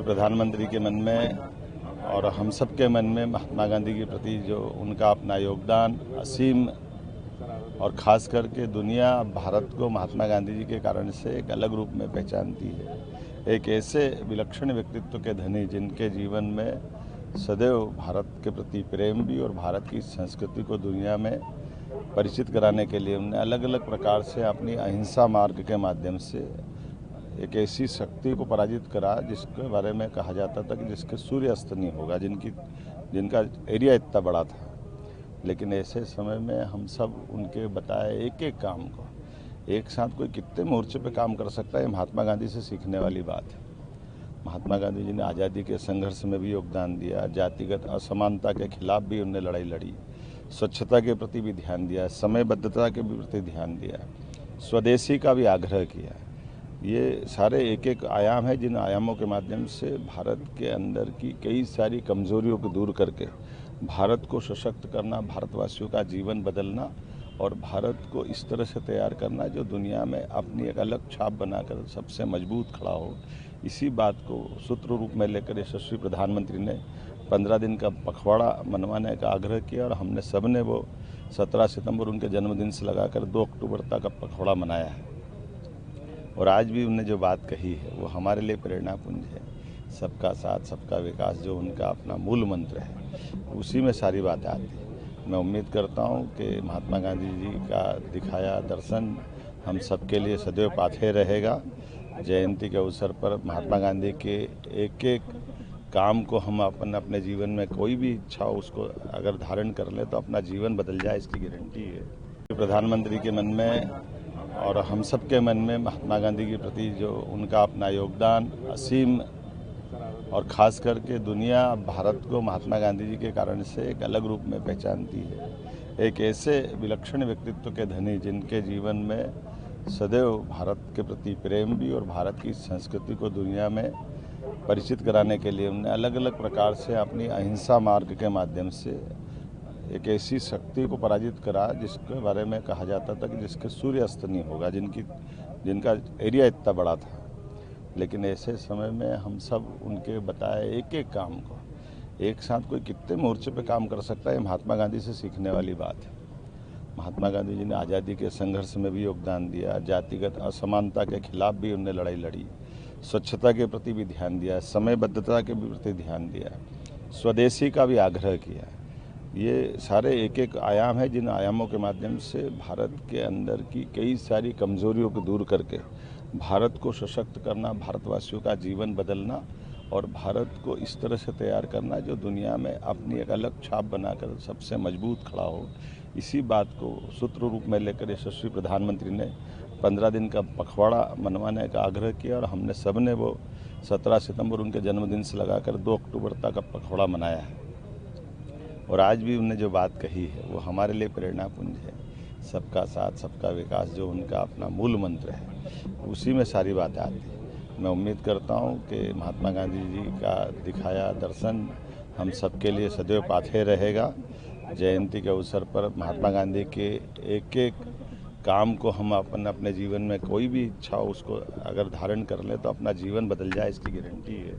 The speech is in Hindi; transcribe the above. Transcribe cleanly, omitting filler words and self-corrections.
प्रधानमंत्री के मन में और हम सब के मन में महात्मा गांधी के प्रति जो उनका अपना योगदान असीम और ख़ास करके दुनिया भारत को महात्मा गांधी जी के कारण से एक अलग रूप में पहचानती है। एक ऐसे विलक्षण व्यक्तित्व के धनी जिनके जीवन में सदैव भारत के प्रति प्रेम भी और भारत की संस्कृति को दुनिया में परिचित कराने के लिए उन्होंने अलग अलग प्रकार से अपनी अहिंसा मार्ग के माध्यम से एक ऐसी शक्ति को पराजित करा जिसके बारे में कहा जाता था कि जिसके सूर्य अस्त नहीं होगा, जिनका एरिया इतना बड़ा था। लेकिन ऐसे समय में हम सब उनके बताए एक एक काम को एक साथ कोई कितने मोर्चे पे काम कर सकता है, महात्मा गांधी से सीखने वाली बात है। महात्मा गांधी जी ने आज़ादी के संघर्ष में भी योगदान दिया, जातिगत असमानता के खिलाफ भी उन्होंने लड़ाई लड़ी, स्वच्छता के प्रति भी ध्यान दिया, समयबद्धता के भी प्रति ध्यान दिया, स्वदेशी का भी आग्रह किया। ये सारे एक एक आयाम है जिन आयामों के माध्यम से भारत के अंदर की कई सारी कमजोरियों को दूर करके भारत को सशक्त करना, भारतवासियों का जीवन बदलना और भारत को इस तरह से तैयार करना जो दुनिया में अपनी एक अलग छाप बनाकर सबसे मजबूत खड़ा हो। इसी बात को सूत्र रूप में लेकर यशस्वी प्रधानमंत्री ने 15 दिन का पखवाड़ा मनवाने का आग्रह किया और हमने सब ने वो 17 सितंबर उनके जन्मदिन से लगाकर 2 अक्टूबर तक का पखवाड़ा मनाया है। और आज भी उन्होंने जो बात कही है वो हमारे लिए प्रेरणापुंज है। सबका साथ सबका विकास जो उनका अपना मूल मंत्र है, उसी में सारी बातें आती हैं। मैं उम्मीद करता हूँ कि महात्मा गांधी जी का दिखाया दर्शन हम सबके लिए सदैव पाथे रहेगा। जयंती के अवसर पर महात्मा गांधी के एक एक काम को हम अपने जीवन में कोई भी इच्छा हो उसको अगर धारण कर ले तो अपना जीवन बदल जाए, इसकी गारंटी है। प्रधानमंत्री के मन में और हम सब के मन में महात्मा गांधी के प्रति जो उनका अपना योगदान असीम और ख़ास करके दुनिया भारत को महात्मा गांधी जी के कारण से एक अलग रूप में पहचानती है। एक ऐसे विलक्षण व्यक्तित्व के धनी जिनके जीवन में सदैव भारत के प्रति प्रेम भी और भारत की संस्कृति को दुनिया में परिचित कराने के लिए उन्होंने अलग अलग प्रकार से अपनी अहिंसा मार्ग के माध्यम से एक ऐसी शक्ति को पराजित करा जिसके बारे में कहा जाता था कि जिसके सूर्य अस्त नहीं होगा, जिनका एरिया इतना बड़ा था। लेकिन ऐसे समय में हम सब उनके बताए एक एक काम को एक साथ कोई कितने मोर्चे पे काम कर सकता है, महात्मा गांधी से सीखने वाली बात है। महात्मा गांधी जी ने आज़ादी के संघर्ष में भी योगदान दिया, जातिगत असमानता के खिलाफ भी उन्होंने लड़ाई लड़ी, स्वच्छता के प्रति भी ध्यान दिया, समयबद्धता के भी प्रति ध्यान दिया, स्वदेशी का भी आग्रह किया। ये सारे एक एक आयाम है जिन आयामों के माध्यम से भारत के अंदर की कई सारी कमजोरियों को दूर करके भारत को सशक्त करना, भारतवासियों का जीवन बदलना और भारत को इस तरह से तैयार करना जो दुनिया में अपनी एक अलग छाप बनाकर सबसे मजबूत खड़ा हो। इसी बात को सूत्र रूप में लेकर यशस्वी प्रधानमंत्री ने 15 दिन का पखवाड़ा मनवाने का आग्रह किया और हमने सब ने वो 17 सितंबर उनके जन्मदिन से लगाकर 2 अक्टूबर तक का पखवाड़ा मनाया है। और आज भी उन्होंने जो बात कही है वो हमारे लिए प्रेरणापुंज है। सबका साथ सबका विकास जो उनका अपना मूल मंत्र है, उसी में सारी बातें आती हैं। मैं उम्मीद करता हूँ कि महात्मा गांधी जी का दिखाया दर्शन हम सबके लिए सदैव पाथे रहेगा। जयंती के अवसर पर महात्मा गांधी के एक एक काम को हम अपने जीवन में कोई भी इच्छा हो उसको अगर धारण कर ले तो अपना जीवन बदल जाए, इसकी गारंटी है।